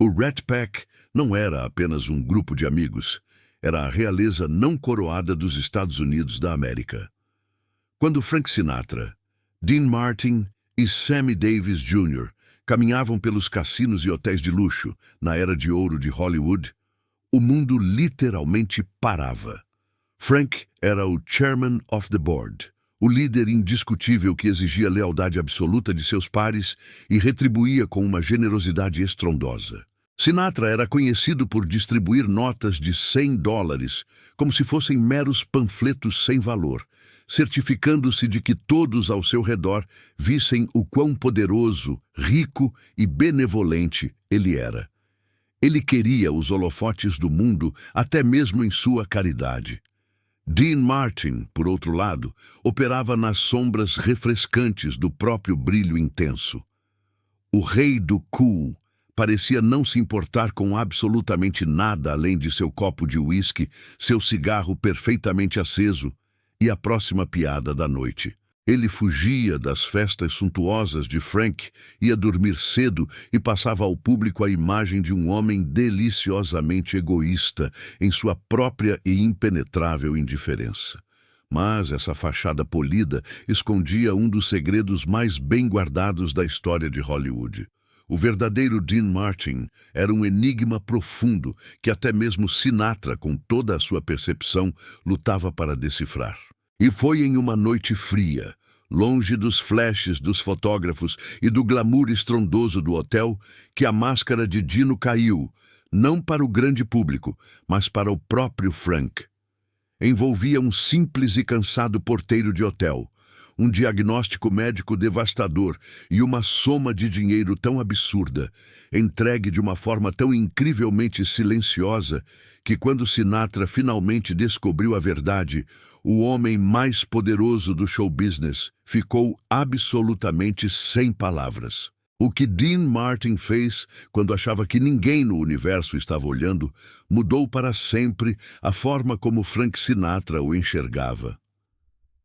O Rat Pack não era apenas um grupo de amigos, era a realeza não coroada dos Estados Unidos da América. Quando Frank Sinatra, Dean Martin e Sammy Davis Jr. caminhavam pelos cassinos e hotéis de luxo na era de ouro de Hollywood, o mundo literalmente parava. Frank era o Chairman of the Board, o líder indiscutível que exigia lealdade absoluta de seus pares e retribuía com uma generosidade estrondosa. Sinatra era conhecido por distribuir notas de $100 como se fossem meros panfletos sem valor, certificando-se de que todos ao seu redor vissem o quão poderoso, rico e benevolente ele era. Ele queria os holofotes do mundo até mesmo em sua caridade. Dean Martin, por outro lado, operava nas sombras refrescantes do próprio brilho intenso. O rei do cool parecia não se importar com absolutamente nada além de seu copo de uísque, seu cigarro perfeitamente aceso e a próxima piada da noite. Ele fugia das festas suntuosas de Frank, ia dormir cedo e passava ao público a imagem de um homem deliciosamente egoísta em sua própria e impenetrável indiferença. Mas essa fachada polida escondia um dos segredos mais bem guardados da história de Hollywood. O verdadeiro Dean Martin era um enigma profundo que até mesmo Sinatra, com toda a sua percepção, lutava para decifrar. E foi em uma noite fria, longe dos flashes dos fotógrafos e do glamour estrondoso do hotel, que a máscara de Dino caiu, não para o grande público, mas para o próprio Frank. Envolvia um simples e cansado porteiro de hotel, um diagnóstico médico devastador e uma soma de dinheiro tão absurda, entregue de uma forma tão incrivelmente silenciosa, que quando Sinatra finalmente descobriu a verdade, o homem mais poderoso do show business ficou absolutamente sem palavras. O que Dean Martin fez quando achava que ninguém no universo estava olhando, mudou para sempre a forma como Frank Sinatra o enxergava.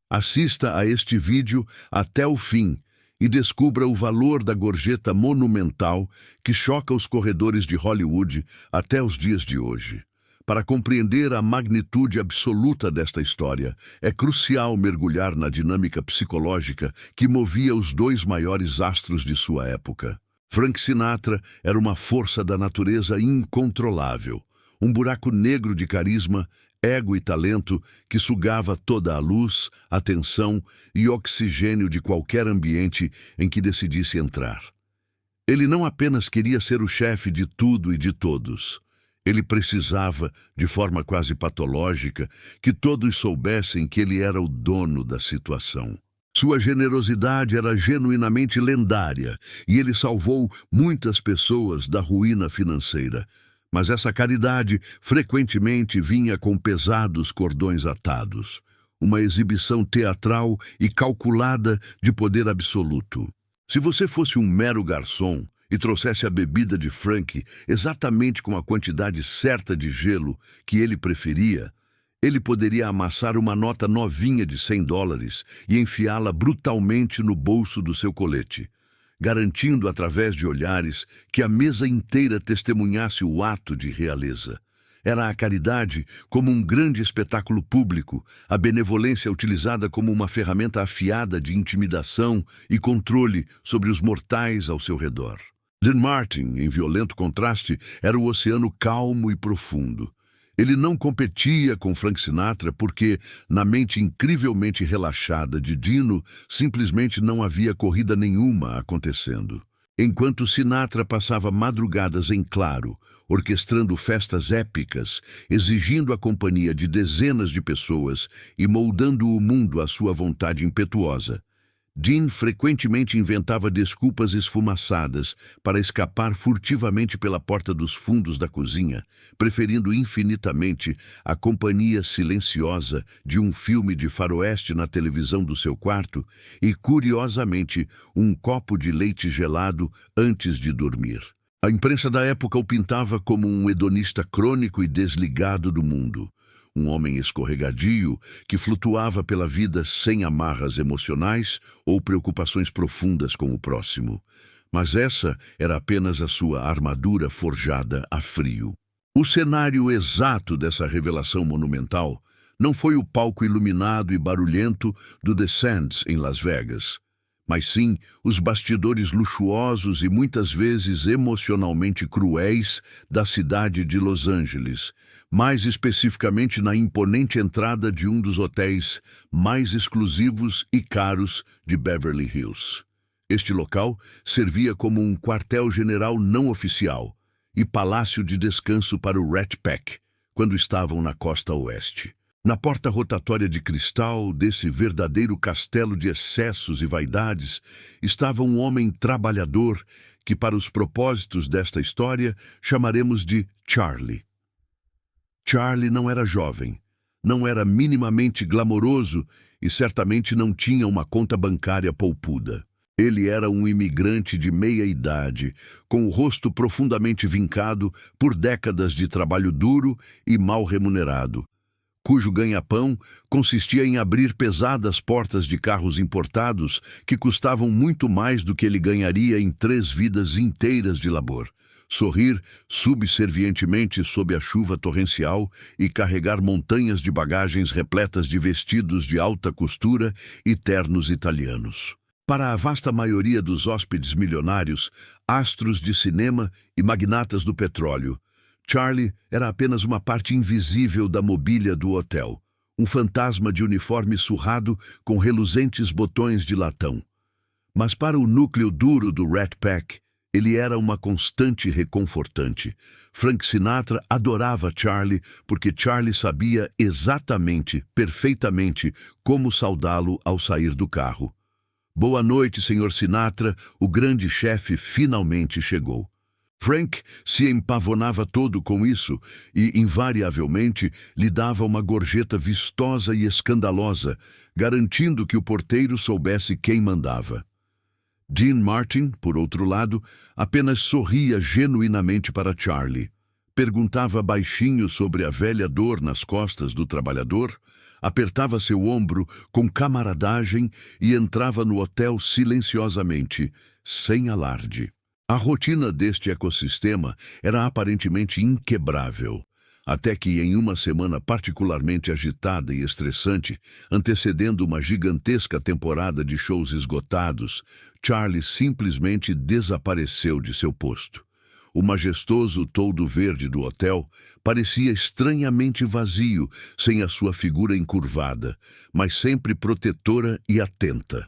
Assista a este vídeo até o fim e descubra o valor da gorjeta monumental que choca os corredores de Hollywood até os dias de hoje. Para compreender a magnitude absoluta desta história, é crucial mergulhar na dinâmica psicológica que movia os dois maiores astros de sua época. Frank Sinatra era uma força da natureza incontrolável, um buraco negro de carisma, ego e talento que sugava toda a luz, atenção e oxigênio de qualquer ambiente em que decidisse entrar. Ele não apenas queria ser o chefe de tudo e de todos. Ele precisava, de forma quase patológica, que todos soubessem que ele era o dono da situação. Sua generosidade era genuinamente lendária e ele salvou muitas pessoas da ruína financeira. Mas essa caridade frequentemente vinha com pesados cordões atados, uma exibição teatral e calculada de poder absoluto. Se você fosse um mero garçom e trouxesse a bebida de Frank exatamente com a quantidade certa de gelo que ele preferia, ele poderia amassar uma nota novinha de $100 e enfiá-la brutalmente no bolso do seu colete, garantindo através de olhares que a mesa inteira testemunhasse o ato de realeza. Era a caridade como um grande espetáculo público, a benevolência utilizada como uma ferramenta afiada de intimidação e controle sobre os mortais ao seu redor. Dean Martin, em violento contraste, era o oceano calmo e profundo. Ele não competia com Frank Sinatra porque, na mente incrivelmente relaxada de Dino, simplesmente não havia corrida nenhuma acontecendo. Enquanto Sinatra passava madrugadas em claro, orquestrando festas épicas, exigindo a companhia de dezenas de pessoas e moldando o mundo à sua vontade impetuosa, Dean frequentemente inventava desculpas esfumaçadas para escapar furtivamente pela porta dos fundos da cozinha, preferindo infinitamente a companhia silenciosa de um filme de faroeste na televisão do seu quarto e, curiosamente, um copo de leite gelado antes de dormir. A imprensa da época o pintava como um hedonista crônico e desligado do mundo. Um homem escorregadio que flutuava pela vida sem amarras emocionais ou preocupações profundas com o próximo. Mas essa era apenas a sua armadura forjada a frio. O cenário exato dessa revelação monumental não foi o palco iluminado e barulhento do The Sands em Las Vegas, mas sim os bastidores luxuosos e muitas vezes emocionalmente cruéis da cidade de Los Angeles, mais especificamente na imponente entrada de um dos hotéis mais exclusivos e caros de Beverly Hills. Este local servia como um quartel-general não oficial e palácio de descanso para o Rat Pack, quando estavam na costa oeste. Na porta rotatória de cristal desse verdadeiro castelo de excessos e vaidades, estava um homem trabalhador que, para os propósitos desta história, chamaremos de Charlie. Charlie não era jovem, não era minimamente glamouroso e certamente não tinha uma conta bancária poupuda. Ele era um imigrante de meia-idade, com o rosto profundamente vincado por décadas de trabalho duro e mal remunerado, cujo ganha-pão consistia em abrir pesadas portas de carros importados que custavam muito mais do que ele ganharia em 3 vidas inteiras de labor, sorrir subservientemente sob a chuva torrencial e carregar montanhas de bagagens repletas de vestidos de alta costura e ternos italianos. Para a vasta maioria dos hóspedes milionários, astros de cinema e magnatas do petróleo, Charlie era apenas uma parte invisível da mobília do hotel, um fantasma de uniforme surrado com reluzentes botões de latão. Mas para o núcleo duro do Rat Pack, ele era uma constante reconfortante. Frank Sinatra adorava Charlie porque Charlie sabia exatamente, perfeitamente, como saudá-lo ao sair do carro. Boa noite, Sr. Sinatra, o grande chefe finalmente chegou. Frank se empavonava todo com isso e, invariavelmente, lhe dava uma gorjeta vistosa e escandalosa, garantindo que o porteiro soubesse quem mandava. Dean Martin, por outro lado, apenas sorria genuinamente para Charlie. Perguntava baixinho sobre a velha dor nas costas do trabalhador, apertava seu ombro com camaradagem e entrava no hotel silenciosamente, sem alarde. A rotina deste ecossistema era aparentemente inquebrável, até que em uma semana particularmente agitada e estressante, antecedendo uma gigantesca temporada de shows esgotados, Charlie simplesmente desapareceu de seu posto. O majestoso toldo verde do hotel parecia estranhamente vazio, sem a sua figura encurvada, mas sempre protetora e atenta.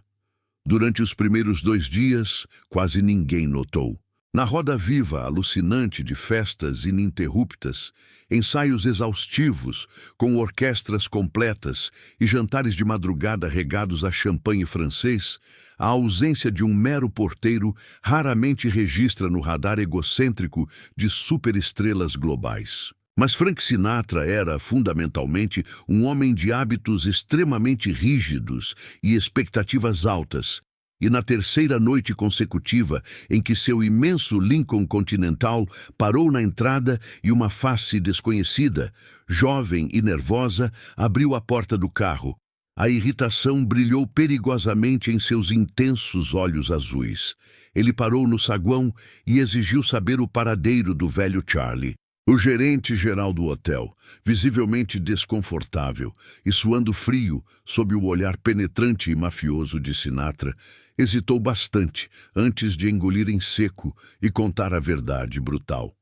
Durante os primeiros 2 dias, quase ninguém notou. Na roda viva alucinante de festas ininterruptas, ensaios exaustivos, com orquestras completas e jantares de madrugada regados a champanhe francês, a ausência de um mero porteiro raramente registra no radar egocêntrico de superestrelas globais. Mas Frank Sinatra era, fundamentalmente, um homem de hábitos extremamente rígidos e expectativas altas, e na terceira noite consecutiva em que seu imenso Lincoln Continental parou na entrada e uma face desconhecida, jovem e nervosa, abriu a porta do carro, a irritação brilhou perigosamente em seus intensos olhos azuis. Ele parou no saguão e exigiu saber o paradeiro do velho Charlie. O gerente-geral do hotel, visivelmente desconfortável e suando frio sob o olhar penetrante e mafioso de Sinatra, hesitou bastante antes de engolir em seco e contar a verdade brutal.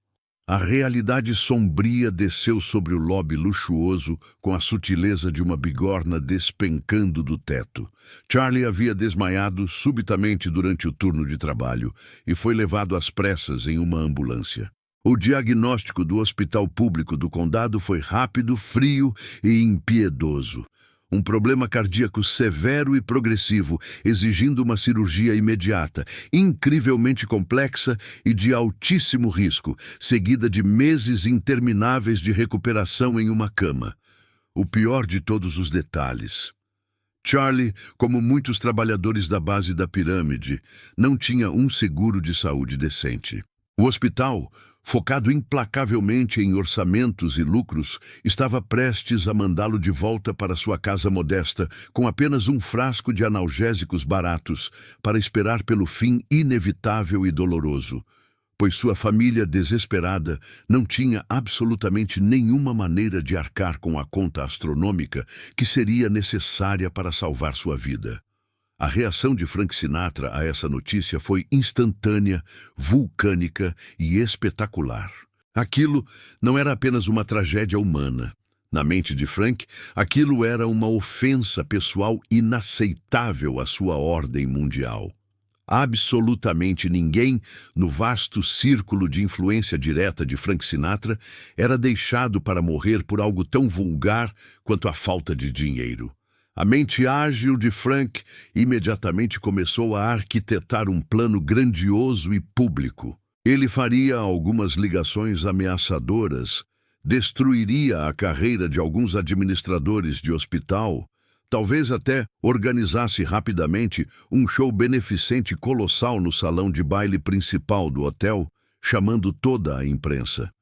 A realidade sombria desceu sobre o lobby luxuoso com a sutileza de uma bigorna despencando do teto. Charlie havia desmaiado subitamente durante o turno de trabalho e foi levado às pressas em uma ambulância. O diagnóstico do hospital público do condado foi rápido, frio e impiedoso. Um problema cardíaco severo e progressivo, exigindo uma cirurgia imediata, incrivelmente complexa e de altíssimo risco, seguida de meses intermináveis de recuperação em uma cama. O pior de todos os detalhes. Charlie, como muitos trabalhadores da base da pirâmide, não tinha um seguro de saúde decente. O hospital, focado implacavelmente em orçamentos e lucros, estava prestes a mandá-lo de volta para sua casa modesta, com apenas um frasco de analgésicos baratos, para esperar pelo fim inevitável e doloroso, pois sua família, desesperada, não tinha absolutamente nenhuma maneira de arcar com a conta astronômica que seria necessária para salvar sua vida. A reação de Frank Sinatra a essa notícia foi instantânea, vulcânica e espetacular. Aquilo não era apenas uma tragédia humana. Na mente de Frank, aquilo era uma ofensa pessoal inaceitável à sua ordem mundial. Absolutamente ninguém, no vasto círculo de influência direta de Frank Sinatra, era deixado para morrer por algo tão vulgar quanto a falta de dinheiro. A mente ágil de Frank imediatamente começou a arquitetar um plano grandioso e público. Ele faria algumas ligações ameaçadoras, destruiria a carreira de alguns administradores de hospital, talvez até organizasse rapidamente um show beneficente colossal no salão de baile principal do hotel, chamando toda a imprensa.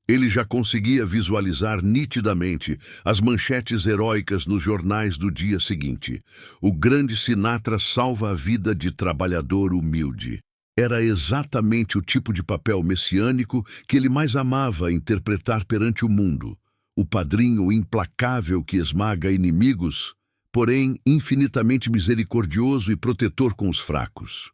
Ele já conseguia visualizar nitidamente as manchetes heróicas nos jornais do dia seguinte. O grande Sinatra salva a vida de trabalhador humilde. Era exatamente o tipo de papel messiânico que ele mais amava interpretar perante o mundo. O padrinho implacável que esmaga inimigos, porém infinitamente misericordioso e protetor com os fracos.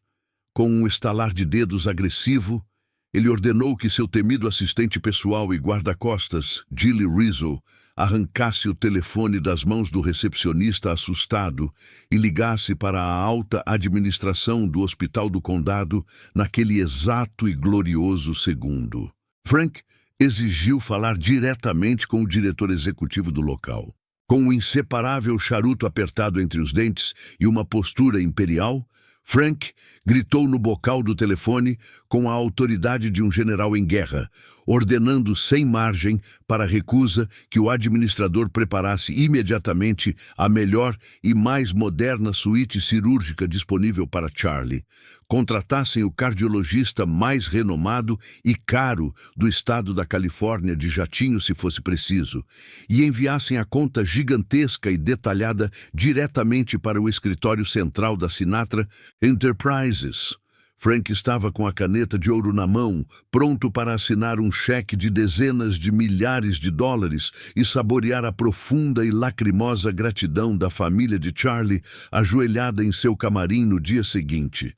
Com um estalar de dedos agressivo, ele ordenou que seu temido assistente pessoal e guarda-costas, Gilly Rizzo, arrancasse o telefone das mãos do recepcionista assustado e ligasse para a alta administração do Hospital do Condado naquele exato e glorioso segundo. Frank exigiu falar diretamente com o diretor executivo do local. Com um inseparável charuto apertado entre os dentes e uma postura imperial, Frank gritou no bocal do telefone com a autoridade de um general em guerra, ordenando sem margem para recusa que o administrador preparasse imediatamente a melhor e mais moderna suíte cirúrgica disponível para Charlie, contratassem o cardiologista mais renomado e caro do estado da Califórnia de jatinho se fosse preciso, e enviassem a conta gigantesca e detalhada diretamente para o escritório central da Sinatra Enterprises. Frank estava com a caneta de ouro na mão, pronto para assinar um cheque de dezenas de milhares de dólares e saborear a profunda e lacrimosa gratidão da família de Charlie, ajoelhada em seu camarim no dia seguinte.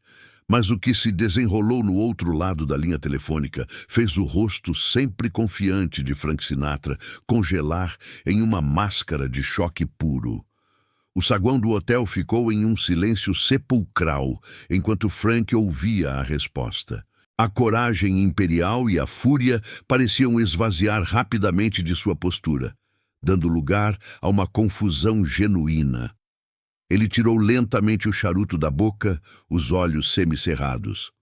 Mas o que se desenrolou no outro lado da linha telefônica fez o rosto sempre confiante de Frank Sinatra congelar em uma máscara de choque puro. O saguão do hotel ficou em um silêncio sepulcral enquanto Frank ouvia a resposta. A coragem imperial e a fúria pareciam esvaziar rapidamente de sua postura, dando lugar a uma confusão genuína. Ele tirou lentamente o charuto da boca, os olhos semicerrados.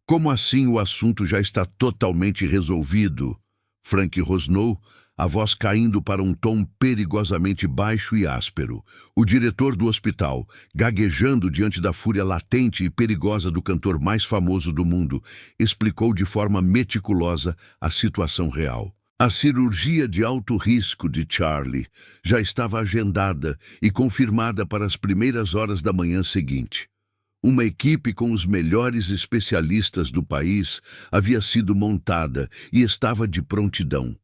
Como assim o assunto já está totalmente resolvido? Frank rosnou, a voz caindo para um tom perigosamente baixo e áspero. O diretor do hospital, gaguejando diante da fúria latente e perigosa do cantor mais famoso do mundo, explicou de forma meticulosa a situação real. A cirurgia de alto risco de Charlie já estava agendada e confirmada para as primeiras horas da manhã seguinte. Uma equipe com os melhores especialistas do país havia sido montada e estava de prontidão.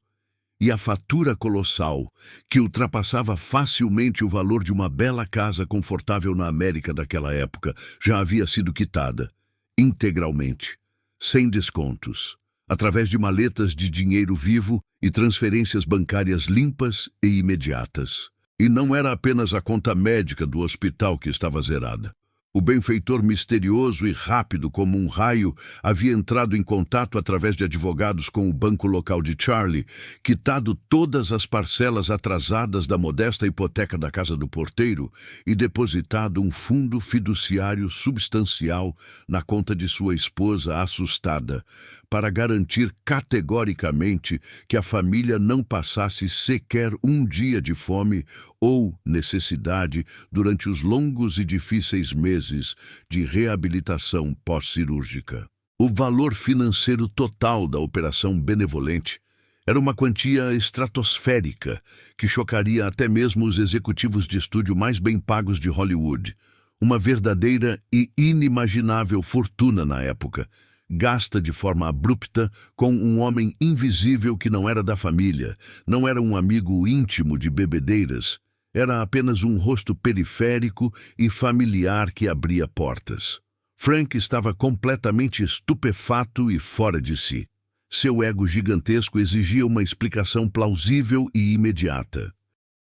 E a fatura colossal, que ultrapassava facilmente o valor de uma bela casa confortável na América daquela época, já havia sido quitada, integralmente, sem descontos, através de maletas de dinheiro vivo e transferências bancárias limpas e imediatas. E não era apenas a conta médica do hospital que estava zerada. O benfeitor misterioso e rápido como um raio havia entrado em contato através de advogados com o banco local de Charlie, quitado todas as parcelas atrasadas da modesta hipoteca da casa do porteiro e depositado um fundo fiduciário substancial na conta de sua esposa assustada, para garantir categoricamente que a família não passasse sequer um dia de fome ou necessidade durante os longos e difíceis meses de reabilitação pós-cirúrgica. O valor financeiro total da operação benevolente era uma quantia estratosférica que chocaria até mesmo os executivos de estúdio mais bem pagos de Hollywood. Uma verdadeira e inimaginável fortuna na época, gasta de forma abrupta com um homem invisível que não era da família, não era um amigo íntimo de bebedeiras, era apenas um rosto periférico e familiar que abria portas. Frank estava completamente estupefato e fora de si. Seu ego gigantesco exigia uma explicação plausível e imediata.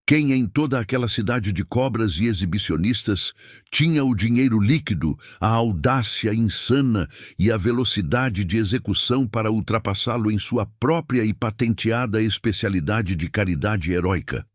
Quem em toda aquela cidade de cobras e exibicionistas tinha o dinheiro líquido, a audácia insana e a velocidade de execução para ultrapassá-lo em sua própria e patenteada especialidade de caridade heróica?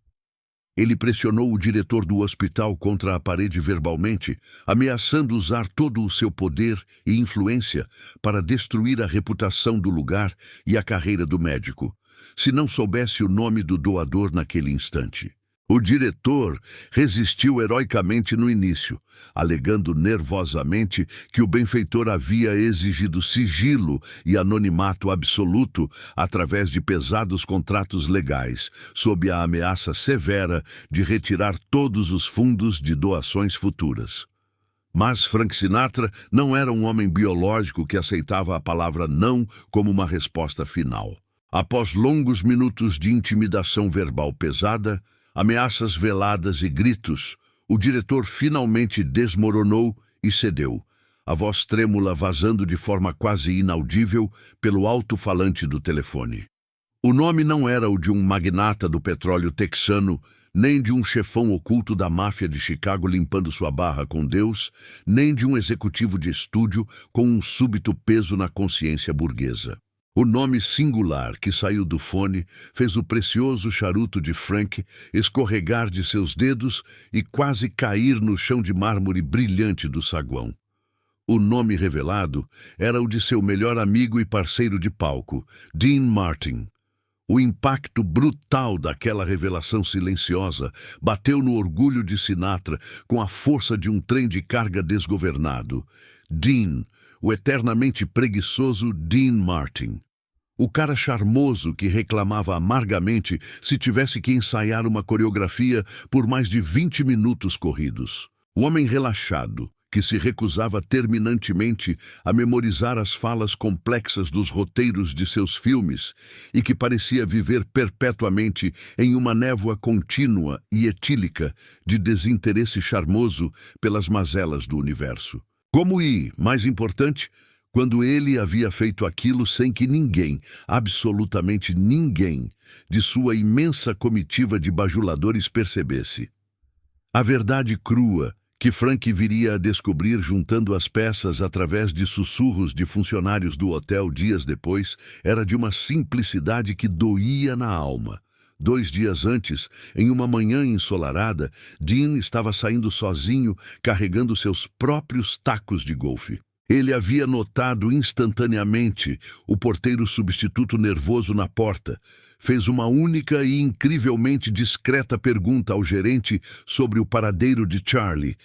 Ele pressionou o diretor do hospital contra a parede verbalmente, ameaçando usar todo o seu poder e influência para destruir a reputação do lugar e a carreira do médico, se não soubesse o nome do doador naquele instante. O diretor resistiu heroicamente no início, alegando nervosamente que o benfeitor havia exigido sigilo e anonimato absoluto através de pesados contratos legais, sob a ameaça severa de retirar todos os fundos de doações futuras. Mas Frank Sinatra não era um homem biológico que aceitava a palavra não como uma resposta final. Após longos minutos de intimidação verbal pesada, ameaças veladas e gritos, o diretor finalmente desmoronou e cedeu, a voz trêmula vazando de forma quase inaudível pelo alto-falante do telefone. O nome não era o de um magnata do petróleo texano, nem de um chefão oculto da máfia de Chicago limpando sua barra com Deus, nem de um executivo de estúdio com um súbito peso na consciência burguesa. O nome singular que saiu do fone fez o precioso charuto de Frank escorregar de seus dedos e quase cair no chão de mármore brilhante do saguão. O nome revelado era o de seu melhor amigo e parceiro de palco, Dean Martin. O impacto brutal daquela revelação silenciosa bateu no orgulho de Sinatra com a força de um trem de carga desgovernado. Dean, o eternamente preguiçoso Dean Martin. O cara charmoso que reclamava amargamente se tivesse que ensaiar uma coreografia por mais de 20 minutos corridos. O homem relaxado, que se recusava terminantemente a memorizar as falas complexas dos roteiros de seus filmes e que parecia viver perpetuamente em uma névoa contínua e etílica de desinteresse charmoso pelas mazelas do universo. Como mais importante, quando ele havia feito aquilo sem que ninguém, absolutamente ninguém, de sua imensa comitiva de bajuladores percebesse. A verdade crua, que Frank viria a descobrir juntando as peças através de sussurros de funcionários do hotel dias depois, era de uma simplicidade que doía na alma. 2 dias antes, em uma manhã ensolarada, Dean estava saindo sozinho, carregando seus próprios tacos de golfe. Ele havia notado instantaneamente o porteiro substituto nervoso na porta, fez uma única e incrivelmente discreta pergunta ao gerente sobre o paradeiro de Charlie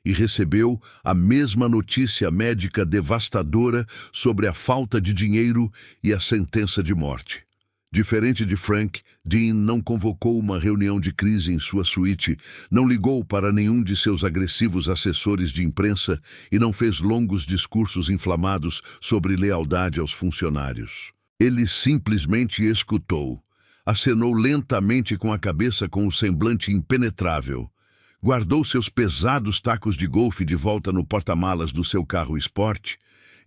e recebeu a mesma notícia médica devastadora sobre a falta de dinheiro e a sentença de morte. Diferente de Frank, Dean não convocou uma reunião de crise em sua suíte, não ligou para nenhum de seus agressivos assessores de imprensa e não fez longos discursos inflamados sobre lealdade aos funcionários. Ele simplesmente escutou, acenou lentamente com a cabeça com o semblante impenetrável, guardou seus pesados tacos de golfe de volta no porta-malas do seu carro esporte,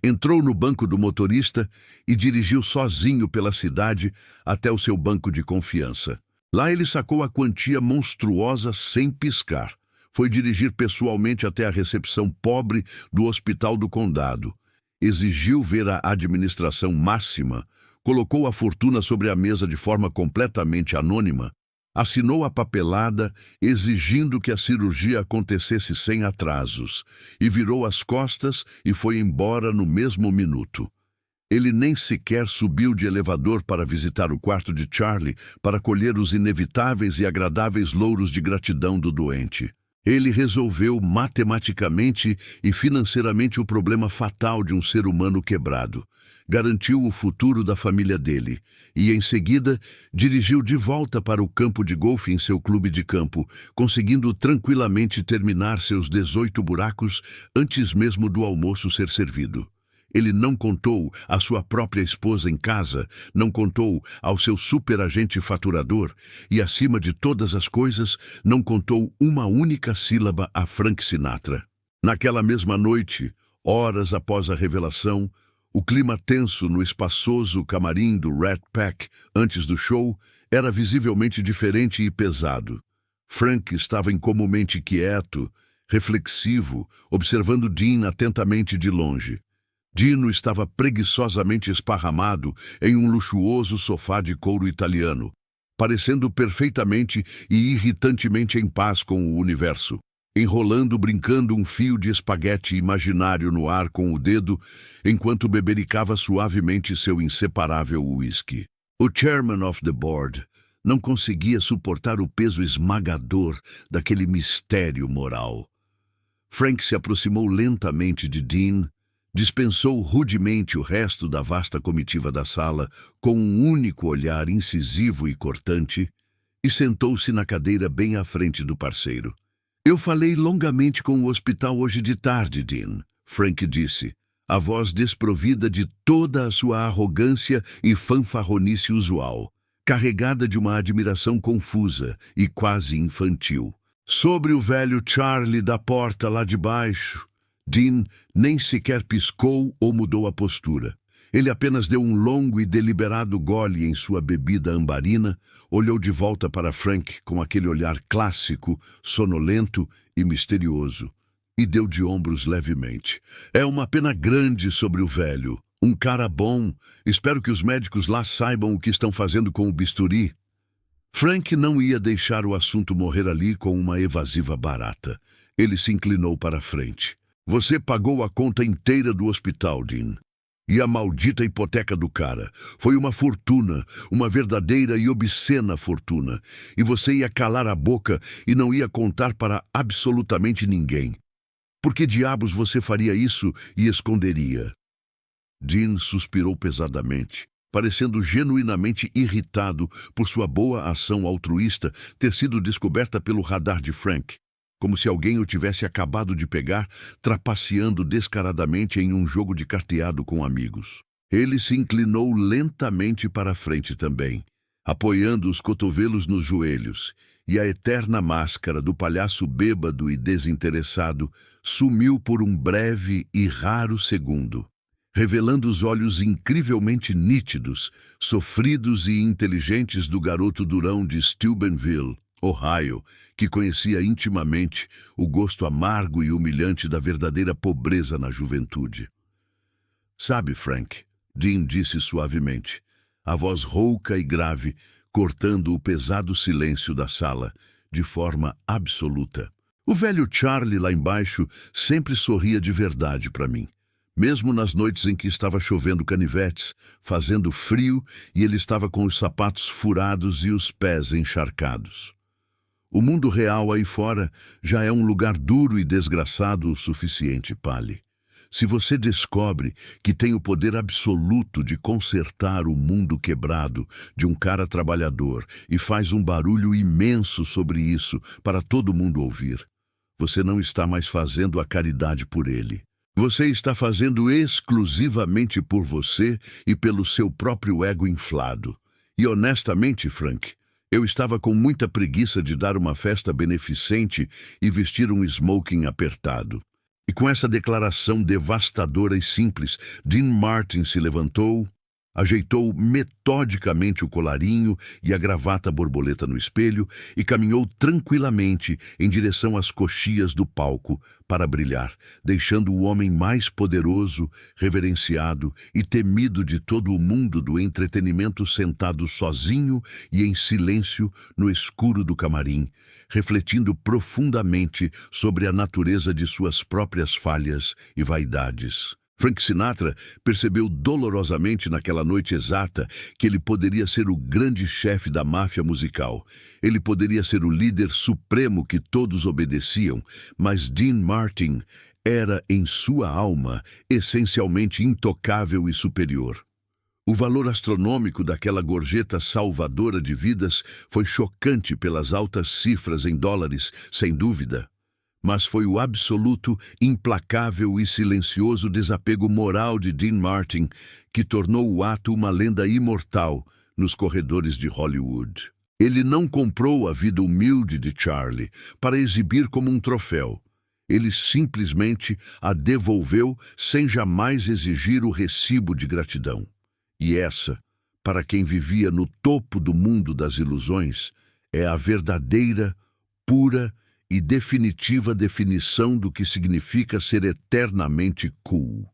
entrou no banco do motorista e dirigiu sozinho pela cidade até o seu banco de confiança. Lá ele sacou a quantia monstruosa sem piscar. Foi dirigir pessoalmente até a recepção pobre do Hospital do Condado. Exigiu ver a administração máxima, colocou a fortuna sobre a mesa de forma completamente anônima, assinou a papelada exigindo que a cirurgia acontecesse sem atrasos e virou as costas e foi embora no mesmo minuto. Ele nem sequer subiu de elevador para visitar o quarto de Charlie para colher os inevitáveis e agradáveis louros de gratidão do doente. Ele resolveu matematicamente e financeiramente o problema fatal de um ser humano quebrado. Garantiu o futuro da família dele e, em seguida, dirigiu de volta para o campo de golfe em seu clube de campo, conseguindo tranquilamente terminar seus 18 buracos antes mesmo do almoço ser servido. Ele não contou à sua própria esposa em casa, não contou ao seu superagente faturador e, acima de todas as coisas, não contou uma única sílaba a Frank Sinatra. Naquela mesma noite, horas após a revelação, o clima tenso no espaçoso camarim do Rat Pack antes do show era visivelmente diferente e pesado. Frank estava incomumente quieto, reflexivo, observando Dean atentamente de longe. Dino estava preguiçosamente esparramado em um luxuoso sofá de couro italiano, parecendo perfeitamente e irritantemente em paz com o universo, brincando um fio de espaguete imaginário no ar com o dedo, enquanto bebericava suavemente seu inseparável uísque. O chairman of the board não conseguia suportar o peso esmagador daquele mistério moral. Frank se aproximou lentamente de Dean, dispensou rudemente o resto da vasta comitiva da sala com um único olhar incisivo e cortante e sentou-se na cadeira bem à frente do parceiro. "Eu falei longamente com o hospital hoje de tarde, Dean", Frank disse, a voz desprovida de toda a sua arrogância e fanfarronice usual, carregada de uma admiração confusa e quase infantil. "Sobre o velho Charlie da porta lá de baixo." Dean nem sequer piscou ou mudou a postura. Ele apenas deu um longo e deliberado gole em sua bebida ambarina, olhou de volta para Frank com aquele olhar clássico, sonolento e misterioso, e deu de ombros levemente. "É uma pena grande sobre o velho. Um cara bom. Espero que os médicos lá saibam o que estão fazendo com o bisturi." Frank não ia deixar o assunto morrer ali com uma evasiva barata. Ele se inclinou para a frente. "Você pagou a conta inteira do hospital, Dean. E a maldita hipoteca do cara. Foi uma fortuna, uma verdadeira e obscena fortuna. E você ia calar a boca e não ia contar para absolutamente ninguém. Por que diabos você faria isso e esconderia?" Dean suspirou pesadamente, parecendo genuinamente irritado por sua boa ação altruísta ter sido descoberta pelo radar de Frank, como se alguém o tivesse acabado de pegar, trapaceando descaradamente em um jogo de carteado com amigos. Ele se inclinou lentamente para a frente também, apoiando os cotovelos nos joelhos, e a eterna máscara do palhaço bêbado e desinteressado sumiu por um breve e raro segundo, revelando os olhos incrivelmente nítidos, sofridos e inteligentes do garoto durão de Steubenville, Ohio, que conhecia intimamente o gosto amargo e humilhante da verdadeira pobreza na juventude. "Sabe, Frank", Dean disse suavemente, a voz rouca e grave, cortando o pesado silêncio da sala, de forma absoluta. "O velho Charlie lá embaixo sempre sorria de verdade para mim. Mesmo nas noites em que estava chovendo canivetes, fazendo frio e ele estava com os sapatos furados e os pés encharcados. O mundo real aí fora já é um lugar duro e desgraçado o suficiente, Pali. Se você descobre que tem o poder absoluto de consertar o mundo quebrado de um cara trabalhador e faz um barulho imenso sobre isso para todo mundo ouvir, você não está mais fazendo a caridade por ele. Você está fazendo exclusivamente por você e pelo seu próprio ego inflado. E honestamente, Frank, eu estava com muita preguiça de dar uma festa beneficente e vestir um smoking apertado." E com essa declaração devastadora e simples, Dean Martin se levantou, ajeitou metodicamente o colarinho e a gravata borboleta no espelho e caminhou tranquilamente em direção às coxias do palco para brilhar, deixando o homem mais poderoso, reverenciado e temido de todo o mundo do entretenimento sentado sozinho e em silêncio no escuro do camarim, refletindo profundamente sobre a natureza de suas próprias falhas e vaidades. Frank Sinatra percebeu dolorosamente naquela noite exata que ele poderia ser o grande chefe da máfia musical. Ele poderia ser o líder supremo que todos obedeciam, mas Dean Martin era, em sua alma, essencialmente intocável e superior. O valor astronômico daquela gorjeta salvadora de vidas foi chocante pelas altas cifras em dólares, sem dúvida. Mas foi o absoluto, implacável e silencioso desapego moral de Dean Martin que tornou o ato uma lenda imortal nos corredores de Hollywood. Ele não comprou a vida humilde de Charlie para exibir como um troféu. Ele simplesmente a devolveu sem jamais exigir o recibo de gratidão. E essa, para quem vivia no topo do mundo das ilusões, é a verdadeira, pura e definitiva definição do que significa ser eternamente cool.